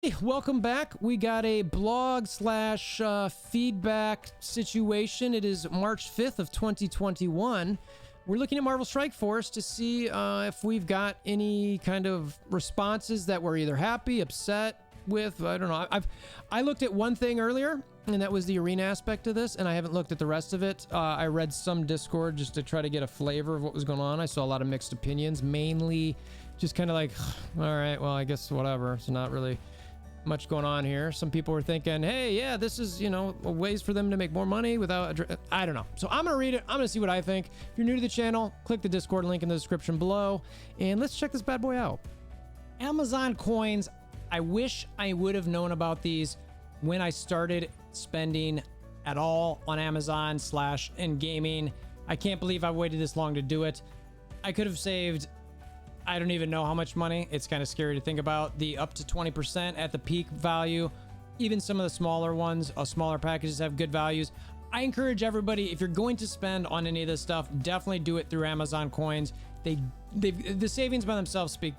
Hey, welcome back. We got a blog slash feedback situation. It is March 5th of 2021. We're looking at Marvel Strike Force to see if we've got any kind of responses that we're either happy, upset with. I don't know. I looked at one thing earlier, and that was the arena aspect of this, and I haven't looked at the rest of it. I read some Discord just to try to get a flavor of what was going on. I saw a lot of mixed opinions, mainly just kind of like, all right, well, I guess whatever. It's not really much going on here. Some people were thinking, hey, yeah, this is, ways for them to make more money without, I don't know. So I'm going to read it. I'm going to see what I think. If you're new to the channel, click the Discord link in the description below, and let's check this bad boy out. Amazon coins. I wish I would have known about these when I started spending at all on Amazon / in gaming. I can't believe I've waited this long to do it. I could have saved, I don't even know how much money. It's kind of scary to think about. The up to 20% at the peak value. Even some of the smaller ones, smaller packages have good values. I encourage everybody, if you're going to spend on any of this stuff, definitely do it through Amazon coins. The savings by themselves speak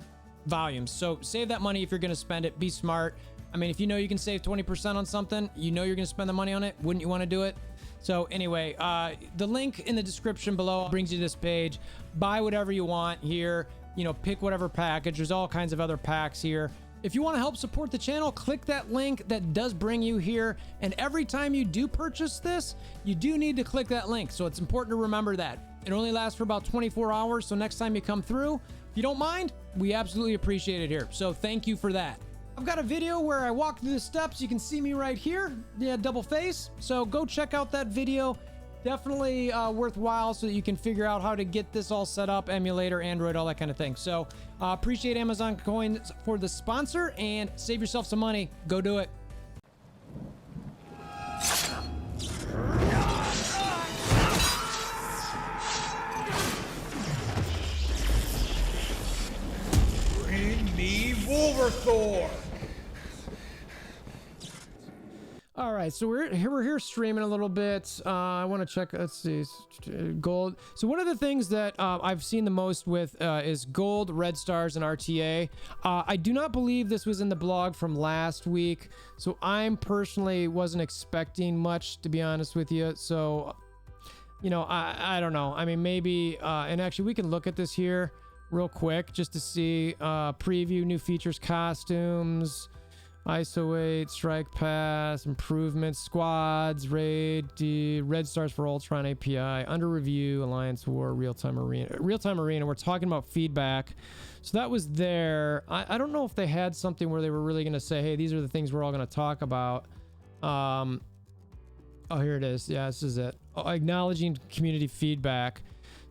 volumes. So save that money if you're going to spend it. Be smart. I mean, if you know you can save 20% on something, you know you're going to spend the money on it. Wouldn't you want to do it? So anyway, the link in the description below brings you to this page. Buy whatever you want here. Pick whatever package. There's all kinds of other packs here. If you want to help support the channel, click that link that does bring you here. And every time you do purchase this, you do need to click that link. So it's important to remember that. It only lasts for about 24 hours. So next time you come through, if you don't mind, we absolutely appreciate it here. So thank you for that. I've got a video where I walk through the steps. You can see me right here. Yeah, double face. So go check out that video. Definitely worthwhile so that you can figure out how to get this all set up, emulator, Android, all that kind of thing. So appreciate Amazon coins for the sponsor, and save yourself some money. Go do it. Bring me WolverThor! All right, so we're here streaming a little bit. I want to check. Let's see, gold. So one of the things that I've seen the most with is gold, red stars, and RTA. I do not believe this was in the blog from last week, so I'm personally wasn't expecting much, to be honest with you. So, I don't know. I mean, maybe, and actually we can look at this here real quick just to see preview, new features, costumes, ISO 8, Strike Pass, improvements, squads, raid, red stars for Ultron API, under review, Alliance War, real-time arena. We're talking about feedback. So that was there. I don't know if they had something where they were really going to say, hey, these are the things we're all going to talk about. Oh, here it is. Yeah, this is it. Acknowledging community feedback.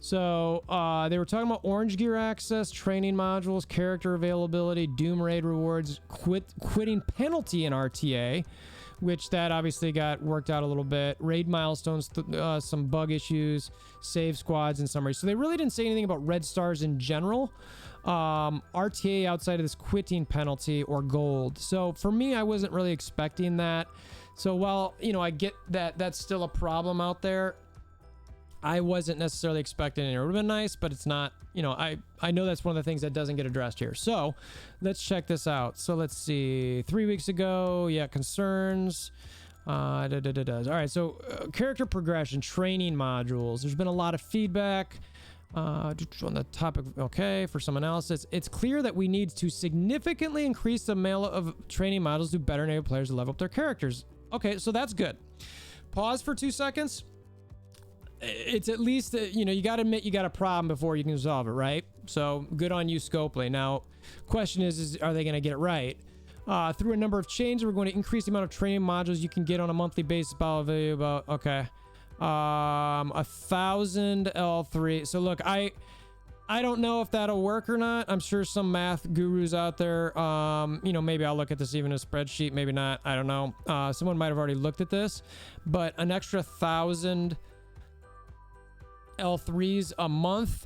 So they were talking about orange gear access, training modules, character availability, Doom raid rewards, quitting penalty in RTA, which that obviously got worked out a little bit, raid milestones, some bug issues, save squads, and summary. So they really didn't say anything about red stars in general. RTA outside of this quitting penalty or gold. So for me, I wasn't really expecting that. So while, I get that that's still a problem out there, I wasn't necessarily expecting it. It would have been nice, but it's not, I know that's one of the things that doesn't get addressed here. So let's check this out. So let's see, 3 weeks ago, yeah, concerns. All right, so character progression, training modules. There's been a lot of feedback on the topic. Okay, for some analysis, it's clear that we need to significantly increase the amount of training modules to better enable players to level up their characters. Okay, so that's good. Pause for 2 seconds. It's at least, you got to admit you got a problem before you can solve it, right? So good on you, Scopely. Now, question is are they going to get it right? Through a number of changes, we're going to increase the amount of training modules you can get on a monthly basis. Okay. 1,000 L3. So look, I don't know if that'll work or not. I'm sure some math gurus out there, maybe I'll look at this even in a spreadsheet, maybe not. I don't know. Someone might have already looked at this, but an extra 1,000 L3s a month.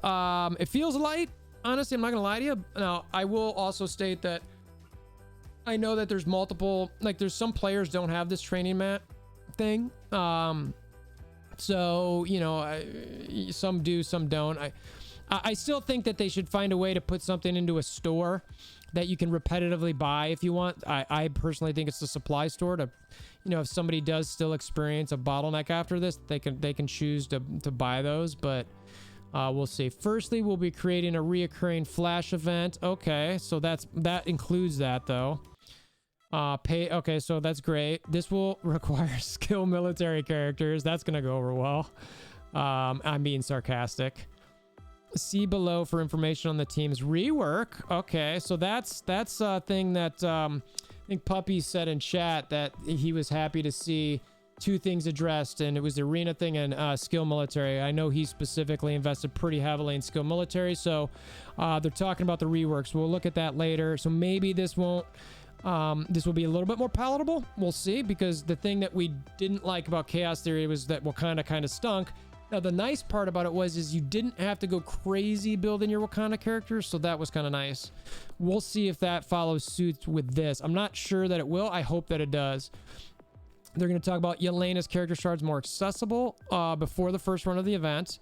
It feels light. Honestly, I'm not gonna lie to you. Now, I will also state that I know that there's multiple, there's some players don't have this training mat thing. So, some do, some don't. I still think that they should find a way to put something into a store that you can repetitively buy if you want. I personally think it's the supply store to, you know, if somebody does still experience a bottleneck after this, they can choose to buy those, but we'll see. Firstly, we'll be creating a reoccurring flash event. Okay, so that includes that though. Okay, so that's great. This will require skill military characters. That's gonna go over well. I'm being sarcastic. See below for information on the team's rework. Okay, so that's a thing that I think Puppy said in chat that he was happy to see two things addressed, and it was the arena thing and skill military. I know he specifically invested pretty heavily in skill military, so they're talking about the reworks. We'll look at that later. So maybe this won't. This will be a little bit more palatable. We'll see, because the thing that we didn't like about Chaos Theory was that Wakanda kind of stunk. Now, the nice part about it is you didn't have to go crazy building your Wakanda characters, so that was kind of nice. We'll see if that follows suit with this. I'm not sure that it will. I hope that it does. They're going to talk about Yelena's character shards more accessible before the first run of the event.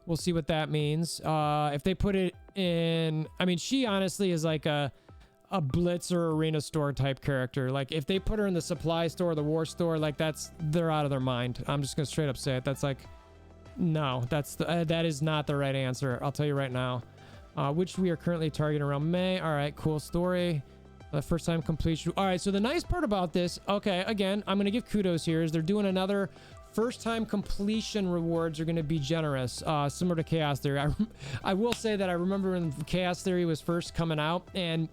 We'll see what that means. If they put it in... I mean, she honestly is like a Blitz or Arena store type character. Like, if they put her in the supply store, the war store, like, they're out of their mind. I'm just going to straight up say it. That's like... No, that is not the right answer. I'll tell you right now. Which we are currently targeting around May. All right, cool story. First time completion. All right, so the nice part about this, okay, again, I'm going to give kudos here, is they're doing another first time completion rewards are going to be generous, similar to Chaos Theory. I will say that I remember when Chaos Theory was first coming out, and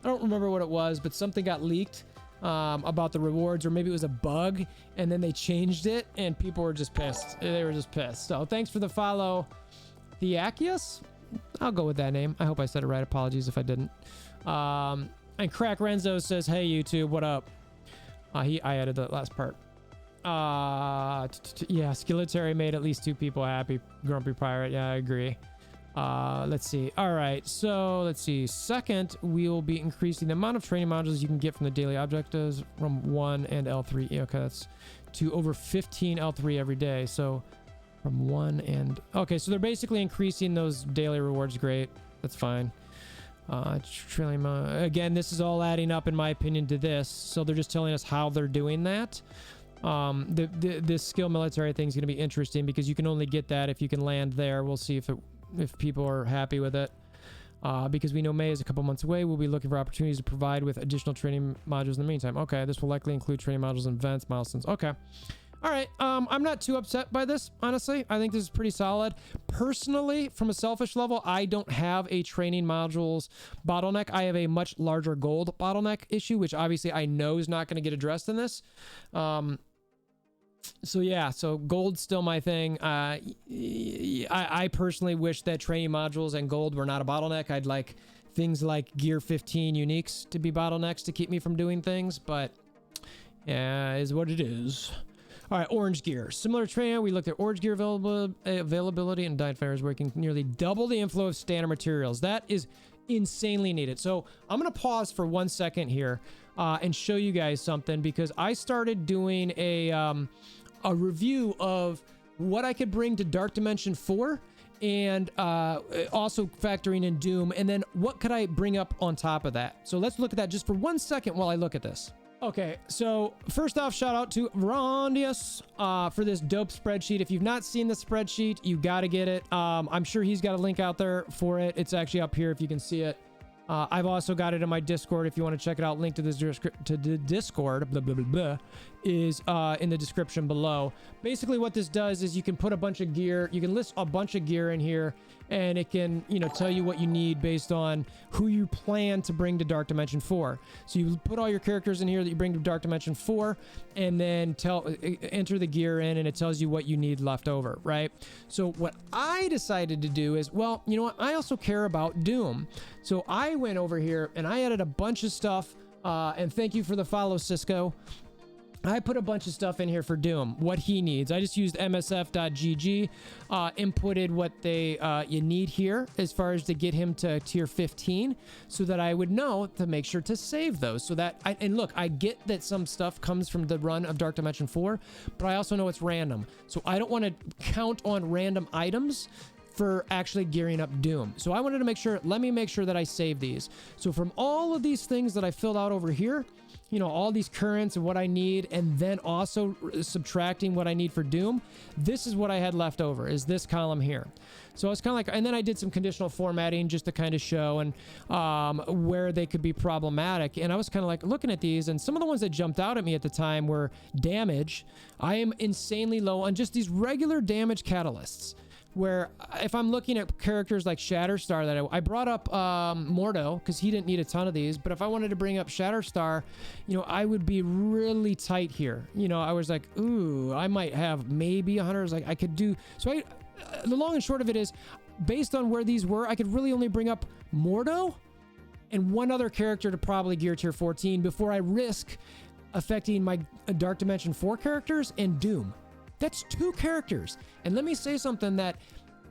I don't remember what it was, but something got leaked about the rewards, or maybe it was a bug, and then they changed it, and people were just pissed. They were just pissed. So thanks for the follow, Theakius. I'll go with that name. I hope I said it right. Apologies if I didn't. And Crack Renzo says, "Hey YouTube, what up?" I added that last part. Yeah, Skilletary made at least 2 people happy. Grumpy Pirate. Yeah, I agree. Let's see. All right, so let's see. Second, we will be increasing the amount of training modules you can get from the daily objectives from 1 and L3. Yeah, okay, that's to over 15 L3 every day. So from 1 and... Okay, so they're basically increasing those daily rewards. Great. That's fine. Again, this is all adding up, in my opinion, to this. So they're just telling us how they're doing that. This skill military thing is going to be interesting, because you can only get that if you can land there. We'll see if people are happy with it. Because we know May is a couple months away, we'll be looking for opportunities to provide with additional training modules in the meantime. Okay, this will likely include training modules and events, milestones. Okay. All right, I'm not too upset by this, honestly. I think this is pretty solid. Personally, from a selfish level, I don't have a training modules bottleneck. I have a much larger gold bottleneck issue, which obviously I know is not going to get addressed in this. So yeah, so gold's still my thing. I personally wish that training modules and gold were not a bottleneck. I'd like things like Gear 15 uniques to be bottlenecks to keep me from doing things, but yeah, is what it is. All right, orange gear. Similar to training, we looked at orange gear availability and Dyed Fires, where you can nearly double the inflow of standard materials. That is insanely needed. So I'm going to pause for 1 second here and show you guys something, because I started doing a review of what I could bring to Dark Dimension 4, and also factoring in Doom, and then what could I bring up on top of that. So let's look at that just for 1 second while I look at this. Okay, so first off, shout out to Rondius for this dope spreadsheet. If you've not seen the spreadsheet, you got to get it. I'm sure he's got a link out there for it. It's actually up here if you can see it. I've also got it in my Discord if you want to check it out. Link to the Discord blah, blah, blah, blah, is in the description below. Basically what this does is you can put a bunch of gear, you can list a bunch of gear in here, and it can, you know, tell you what you need based on who you plan to bring to Dark Dimension 4. So you put all your characters in here that you bring to Dark Dimension 4, and then enter the gear in, and it tells you what you need left over, right? So what I decided to do is, well, you know what? I also care about Doom. So I went over here and I added a bunch of stuff, and thank you for the follow, Cisco. I put a bunch of stuff in here for Doom, what he needs. I just used msf.gg, inputted what you need here as far as to get him to tier 15, so that I would know to make sure to save those. So that, and look, I get that some stuff comes from the run of Dark Dimension 4, but I also know it's random. So I don't want to count on random items for actually gearing up Doom. So I wanted to make sure, let me make sure that I save these. So from all of these things that I filled out over here, you know, all these currents and what I need, and then also subtracting what I need for Doom, this is what I had left over, is this column here. So I was kind of like, and then I did some conditional formatting just to kind of show and where they could be problematic. And I was kind of like looking at these, and some of the ones that jumped out at me at the time were damage. I am insanely low on just these regular damage catalysts, where if I'm looking at characters like Shatterstar, that I brought up Mordo because he didn't need a ton of these, but if I wanted to bring up Shatterstar, you know, I would be really tight here. You know, I was like, ooh, I might have maybe 100. Like I could do, so the long and short of it is, based on where these were, I could really only bring up Mordo and one other character to probably gear tier 14 before I risk affecting my Dark Dimension 4 characters and Doom. That's 2 characters. And let me say something, that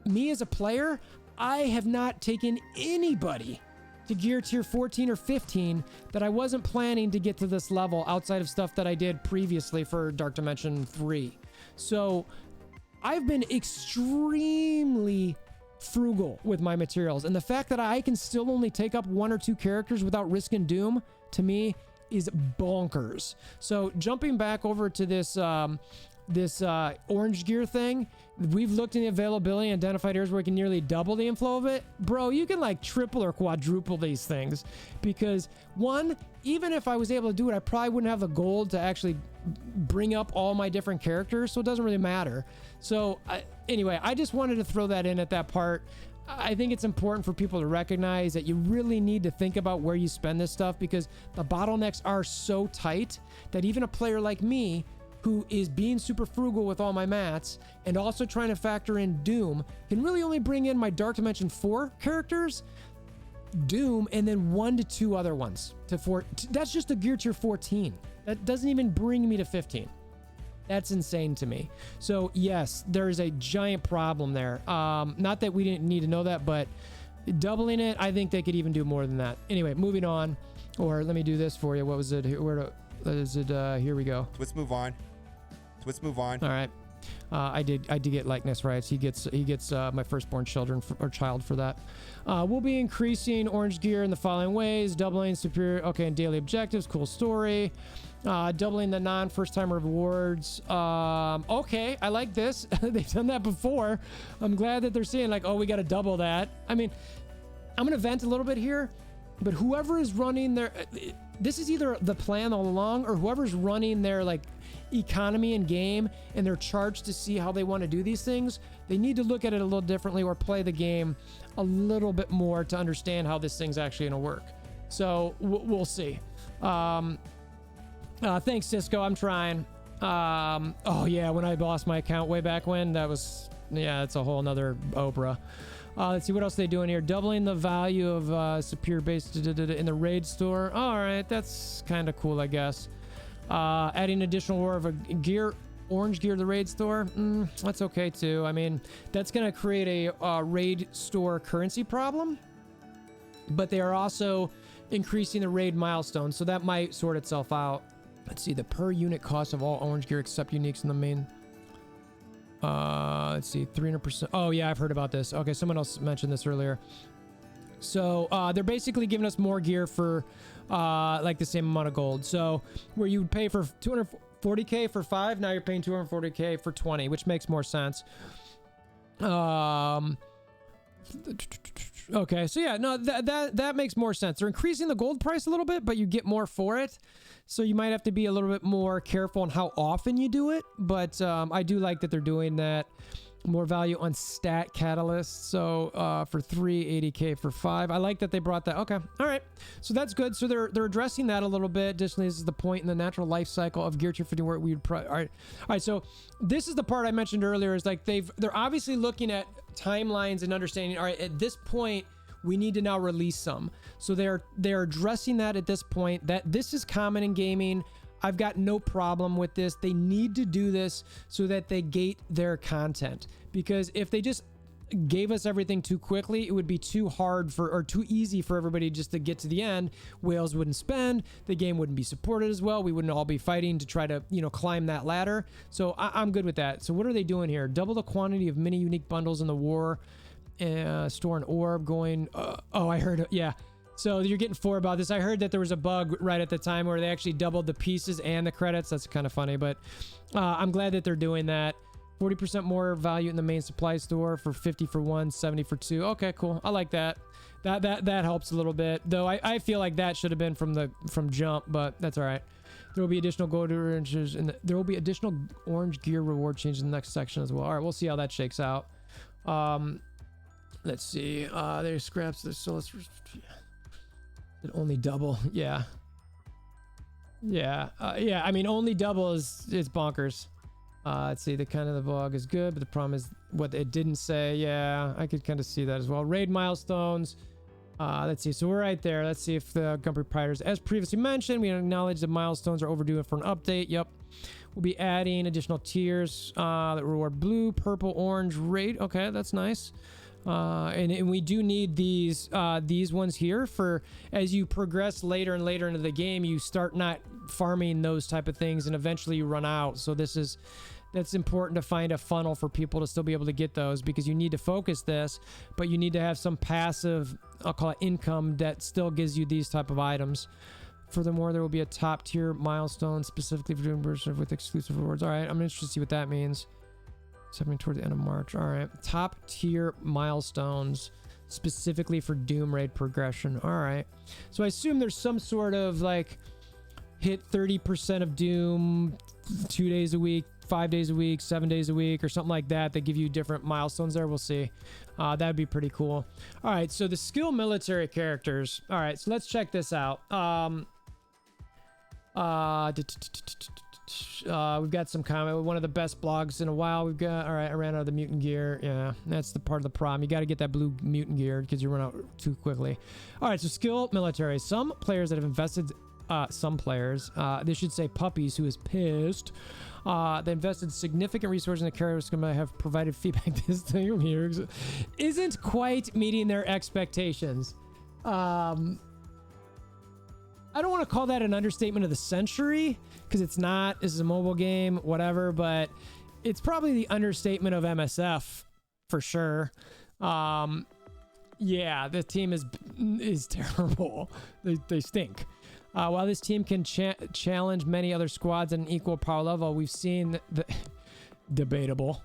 me as a player, I have not taken anybody to gear tier 14 or 15 that I wasn't planning to get to this level outside of stuff that I did previously for Dark Dimension 3. So I've been extremely frugal with my materials. And the fact that I can still only take up 1 or 2 characters without risking Doom, to me, is bonkers. So jumping back over to this orange gear thing, we've looked in the availability and identified areas where we can nearly double the inflow of it. Bro, you can like triple or quadruple these things, because one, even if I was able to do it, I probably wouldn't have the gold to actually bring up all my different characters, so it doesn't really matter. So anyway, I just wanted to throw that in at that part. I think it's important for people to recognize that you really need to think about where you spend this stuff, because the bottlenecks are so tight that even a player like me, who is being super frugal with all my mats and also trying to factor in Doom, can really only bring in my Dark Dimension 4 characters, Doom, and then 1 to 2 other ones to 4. That's just a gear tier 14. That doesn't even bring me to 15. That's insane to me. So yes, there is a giant problem there. Not that we didn't need to know that, but doubling it, I think they could even do more than that. Anyway, moving on. Or let me do this for you. What was it? Where is it? Here we go. Let's move on. Let's move on. All right. I did get likeness rights. He gets my firstborn child for that. We'll be increasing orange gear in the following ways: doubling superior, and daily objectives. Cool story. Doubling the non-first time rewards. Okay, I like this. They've done that before. I'm glad that they're saying like, oh, we got to double that. I mean, I'm gonna vent a little bit here, but whoever is running their, this is either the plan all along, or whoever's running their like economy and game, and they're charged to see how they want to do these things, they need to look at it a little differently, or play the game a little bit more to understand how this thing's actually going to work. So we'll see. Thanks, Cisco. I'm trying. Oh yeah, when I lost my account way back when, that was, yeah, it's a whole nother Oprah. Let's see what else they doing here. Doubling the value of superior base in the raid store. All right, that's kind of cool, I guess. Adding additional war of a gear, orange gear to the raid store. That's okay too. I mean, that's going to create a raid store currency problem, but they are also increasing the raid milestones, so that might sort itself out. Let's see, the per unit cost of all orange gear except uniques in the main. Let's see, 300%. Oh yeah, I've heard about this. Okay, someone else mentioned this earlier. So they're basically giving us more gear for like the same amount of gold. So where you would pay for 240k for 5, now you're paying 240k for 20, which makes more sense. Okay, so yeah, no, that makes more sense. They're increasing the gold price a little bit, but you get more for it. So you might have to be a little bit more careful on how often you do it. But I do like that they're doing that. More value on stat catalysts. So for 3, 80k for 5. I like that they brought that. Okay, all right. So that's good. So they're addressing that a little bit. Additionally, this is the point in the natural life cycle of gear tier 15 where we would all right. So this is the part I mentioned earlier. Is like they're obviously looking at timelines and understanding. All right, at this point, we need to now release some. So they're addressing that at this point. That this is common in gaming. I've got no problem with this. They need to do this so that they gate their content, because if they just gave us everything too quickly, it would be too hard or too easy for everybody just to get to the end. Whales wouldn't spend, the game wouldn't be supported as well. We wouldn't all be fighting to try to, climb that ladder. So I'm good with that. So what are they doing here? Double the quantity of mini unique bundles in the war. Store an orb going. Oh, I heard. Yeah. So you're getting 4 about this. I heard that there was a bug right at the time where they actually doubled the pieces and the credits. That's kind of funny, but I'm glad that they're doing that. 40% more value in the main supply store for 50 for 1, 70 for 2. Okay, cool. I like that. That helps a little bit. Though I feel like that should have been from jump, but that's all right. There will be additional gold oranges and there will be additional orange gear reward changes in the next section as well. All right, we'll see how that shakes out. Let's see. There's scraps. So let's it only double. Yeah. I mean, only double is bonkers. Let's see. The kind of the bug is good, but the problem is what it didn't say. Yeah, I could kind of see that as well. Raid milestones. Let's see. So we're right there. Let's see if the gun proprietors, as previously mentioned, we acknowledge the milestones are overdue for an update. Yep. We'll be adding additional tiers that reward blue, purple, orange, raid. Okay, that's nice. And we do need these ones here for as you progress later and later into the game, you start not farming those type of things and eventually you run out. So that's important to find a funnel for people to still be able to get those because you need to focus this, but you need to have some passive, I'll call it income that still gives you these type of items. Furthermore, there will be a top tier milestone specifically for doing version with exclusive rewards. All right, I'm interested to see what that means. Something toward the end of March. All right, top tier milestones specifically for Doom raid progression. All right, so I assume there's some sort of like hit 30% of Doom 2 days a week, 5 days a week, 7 days a week, or something like that that give you different milestones there. We'll see. That'd be pretty cool. All right, so the skill military characters. All right, so let's check this out. We've got some comment. One of the best blogs in a while. We've got, all right, I ran out of the mutant gear. Yeah, that's the part of the problem. You got to get that blue mutant gear because you run out too quickly. All right, so skill military. Some players that have invested, they should say puppies who is pissed. They invested significant resources in the character schema have provided feedback. This thing here isn't quite meeting their expectations. I don't want to call that an understatement of the century because it's not. This is a mobile game, whatever, but it's probably the understatement of MSF for sure. Yeah, the team is terrible. They stink. While this team can challenge many other squads at an equal power level, we've seen debatable.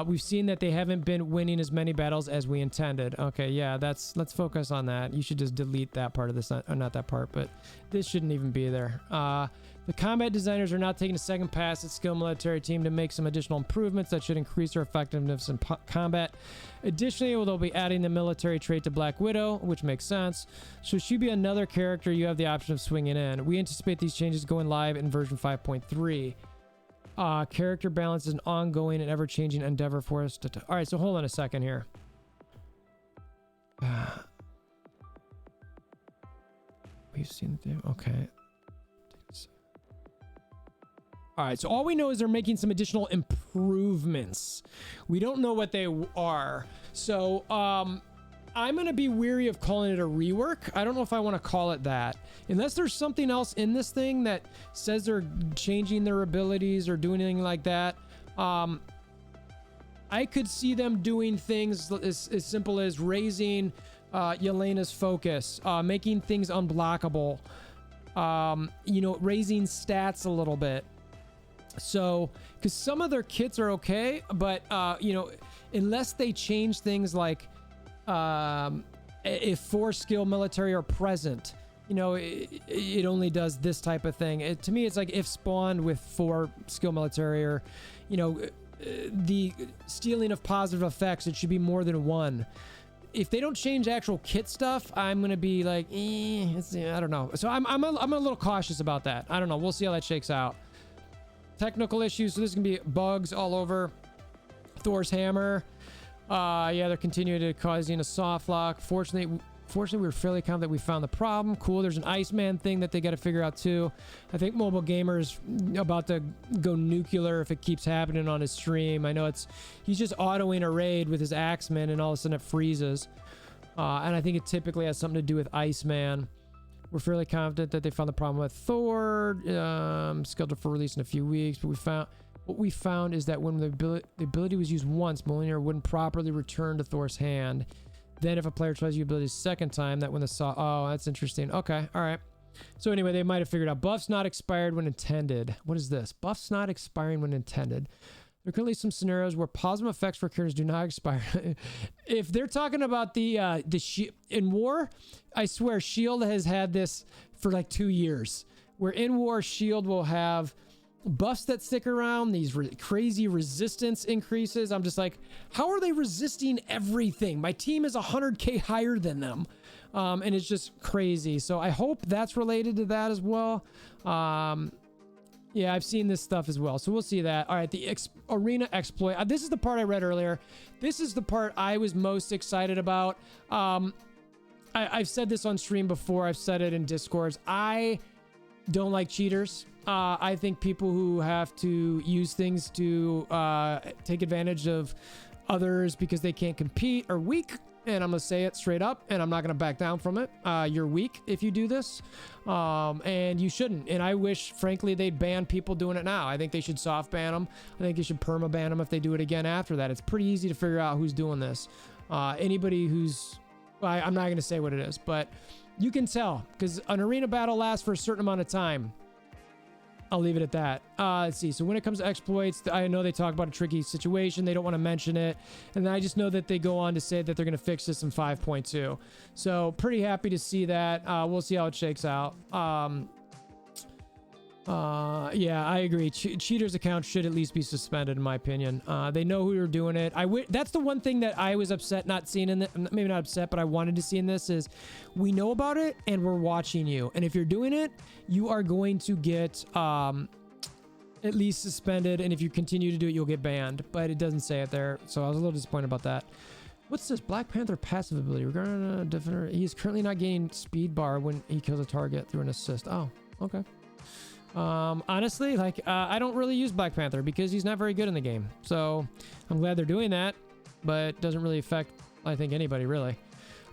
We've seen that they haven't been winning as many battles as we intended. Okay, yeah, let's focus on that. You should just delete that part of this, or not that part, but this shouldn't even be there. The combat designers are now taking a second pass at skill military team to make some additional improvements that should increase their effectiveness in combat. Additionally, they'll be adding the military trait to Black Widow, which makes sense. So she be another character you have the option of swinging in. We anticipate these changes going live in version 5.3. Character balance is an ongoing and ever-changing endeavor for us to... All right, so hold on a second here. We've seen them. Okay. All right, so all we know is they're making some additional improvements. We don't know what they are. So, I'm going to be weary of calling it a rework. I don't know if I want to call it that. Unless there's something else in this thing that says they're changing their abilities or doing anything like that. I could see them doing things as simple as raising Yelena's focus, making things unblockable, raising stats a little bit. So, because some of their kits are okay, but, unless they change things like if 4 skill military are present, it only does this type of thing. To me, it's like if spawned with 4 skill military or, the stealing of positive effects, it should be more than 1. If they don't change actual kit stuff, I'm going to be like, I don't know. So I'm a little cautious about that. I don't know. We'll see how that shakes out. Technical issues. So this is going to be bugs all over. Thor's hammer. Yeah, they're continuing to causing a soft lock. Fortunately, we were fairly confident that we found the problem. Cool. There's an Iceman thing that they got to figure out too. I think Mobile Gamer's about to go nuclear if it keeps happening on his stream. I know he's just autoing a raid with his Axeman and all of a sudden it freezes. And I think it typically has something to do with Iceman. We're fairly confident that they found the problem with Thor. Scheduled for release in a few weeks, but What we found is that when the ability was used once, Mjolnir wouldn't properly return to Thor's hand. Then if a player tries the ability a second time, that when the saw... Oh, that's interesting. Okay, all right. So anyway, they might have figured out buffs not expired when intended. What is this? Buffs not expiring when intended. There are currently some scenarios where positive effects for characters do not expire. If they're talking about in War, I swear Shield has had this for like 2 years. Where in War, Shield will have buffs that stick around, these crazy resistance increases. I'm just like, how are they resisting everything? My team is 100k higher than them. And it's just crazy. So I hope that's related to that as well. Yeah, I've seen this stuff as well. So we'll see that. All right, the arena exploit. This is the part I read earlier. This is the part I was most excited about. I've said this on stream before. I've said it in Discords. I don't like cheaters. I think people who have to use things to take advantage of others because they can't compete are weak. And I'm going to say it straight up, and I'm not going to back down from it. You're weak if you do this, and you shouldn't. And I wish, frankly, they'd ban people doing it now. I think they should soft ban them. I think you should perma ban them if they do it again after that. It's pretty easy to figure out who's doing this. Anybody who's... I'm not going to say what it is, but you can tell, because an arena battle lasts for a certain amount of time. I'll leave it at that. Let's see. So when it comes to exploits, I know they talk about a tricky situation. They don't want to mention it. And I just know that they go on to say that they're going to fix this in 5.2. So pretty happy to see that. We'll see how it shakes out. Yeah, I agree. Cheaters' accounts should at least be suspended, in my opinion. They know who are doing it. That's the one thing that I was upset not seeing in it. Maybe not upset, but I wanted to see in this is we know about it and we're watching you. And if you're doing it, you are going to get at least suspended. And if you continue to do it, you'll get banned. But it doesn't say it there. So I was a little disappointed about that. What's this? Black Panther passive ability. Regarding a different... He's currently not gaining speed bar when he kills a target through an assist. Oh, okay. Honestly, like, I don't really use Black Panther because he's not very good in the game. So I'm glad they're doing that, but it doesn't really affect, I think, anybody really.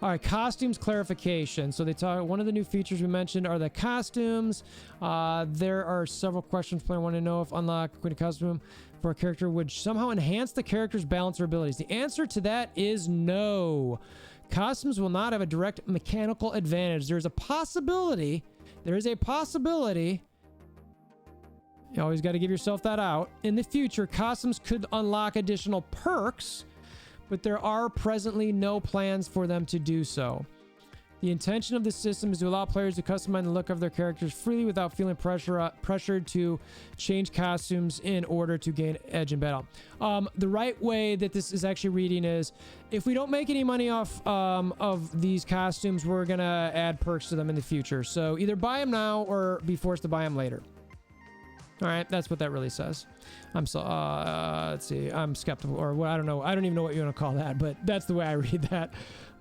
All right, costumes clarification. So they talk, one of the new features we mentioned are the costumes. There are several questions players want to know if unlock a costume for a character would somehow enhance the character's balance or abilities. The answer to that is no. Costumes will not have a direct mechanical advantage. There's a possibility. There is a possibility. You always got to give yourself that out. In the future, costumes could unlock additional perks, but there are presently no plans for them to do so. The intention of the system is to allow players to customize the look of their characters freely without feeling pressured to change costumes in order to gain edge in battle. The right way that this is actually reading is, if we don't make any money off of these costumes, we're going to add perks to them in the future. So either buy them now or be forced to buy them later. All right, that's what that really says. Let's see. I'm skeptical, or what? I don't know. I don't even know what you want to call that, but that's the way I read that.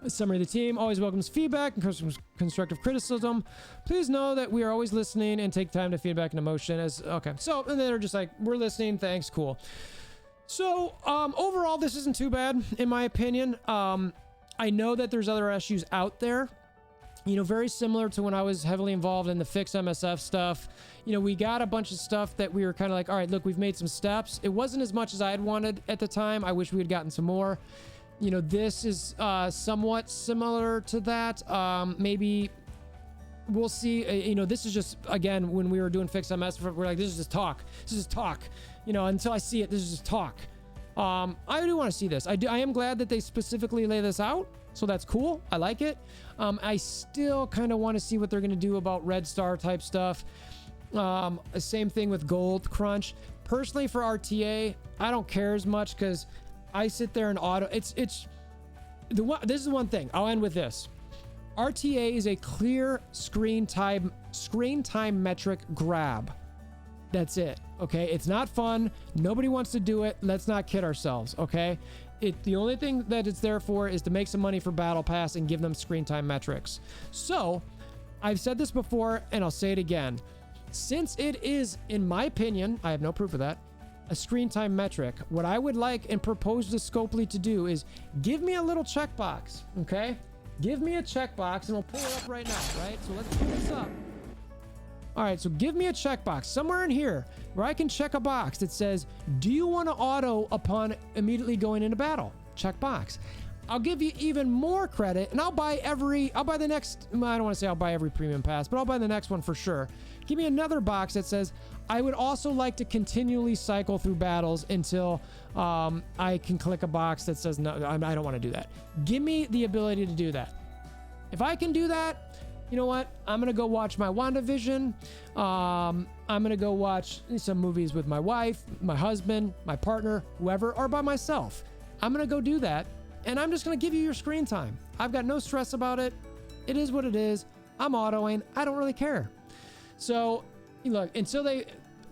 A summary of the team always welcomes feedback and constructive criticism. Please know that we are always listening and take time to feedback and emotion. So, and they're just like, we're listening. Thanks. Cool. So, overall, this isn't too bad, in my opinion. I know that there's other issues out there. You know, very similar to when I was heavily involved in the fix MSF stuff. You know, we got a bunch of stuff that we were kind of like, all right, look, we've made some steps. It wasn't as much as I had wanted at the time. I wish we had gotten some more. You know, this is somewhat similar to that. Maybe we'll see. You know, this is just, again, when we were doing fix MSF, we're like, this is just talk. This is just talk. You know, until I see it, this is just talk. I do want to see this. I am glad that they specifically lay this out. So that's cool. I like it. I still kind of want to see what they're going to do about Red Star type stuff. Same thing with Gold Crunch. Personally, for RTA, I don't care as much because I sit there and auto. This is the one thing. I'll end with this. RTA is a clear screen time metric grab. That's it. Okay. It's not fun. Nobody wants to do it. Let's not kid ourselves. Okay. The only thing that it's there for is to make some money for Battle Pass and give them screen time metrics. So I've said this before and I'll say it again. Since it is, in my opinion, I have no proof of that, a screen time metric, what I would like and propose to Scopely to do is give me a little checkbox. Okay. Give me a checkbox and we'll pull it up right now. Right. So let's pull this up. All right, so give me a checkbox somewhere in here where I can check a box that says, do you want to auto upon immediately going into battle? Checkbox. I'll give you even more credit, and I'll buy the next, I don't want to say I'll buy every premium pass, but I'll buy the next one for sure. Give me another box that says, I would also like to continually cycle through battles until I can click a box that says, no, I don't want to do that. Give me the ability to do that. If I can do that, you know what? I'm going to go watch my WandaVision. I'm going to go watch some movies with my wife, my husband, my partner, whoever, or by myself. I'm going to go do that. And I'm just going to give you your screen time. I've got no stress about it. It is what it is. I'm autoing. I don't really care. So, look,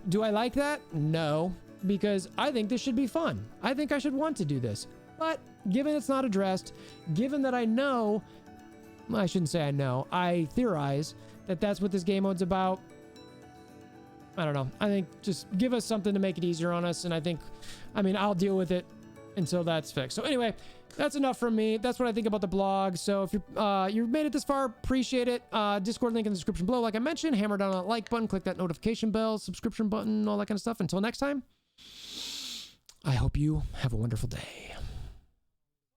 do I like that? No, because I think this should be fun. I think I should want to do this. But given it's not addressed, given that I know, I shouldn't say I know, I theorize that that's what this game mode's about. I don't know. I think just give us something to make it easier on us. And I'll deal with it until that's fixed. So anyway, that's enough from me. That's what I think about the blog. So if you've made it this far, appreciate it. Discord link in the description below. Like I mentioned, hammer down on that like button, click that notification bell, subscription button, all that kind of stuff. Until next time, I hope you have a wonderful day.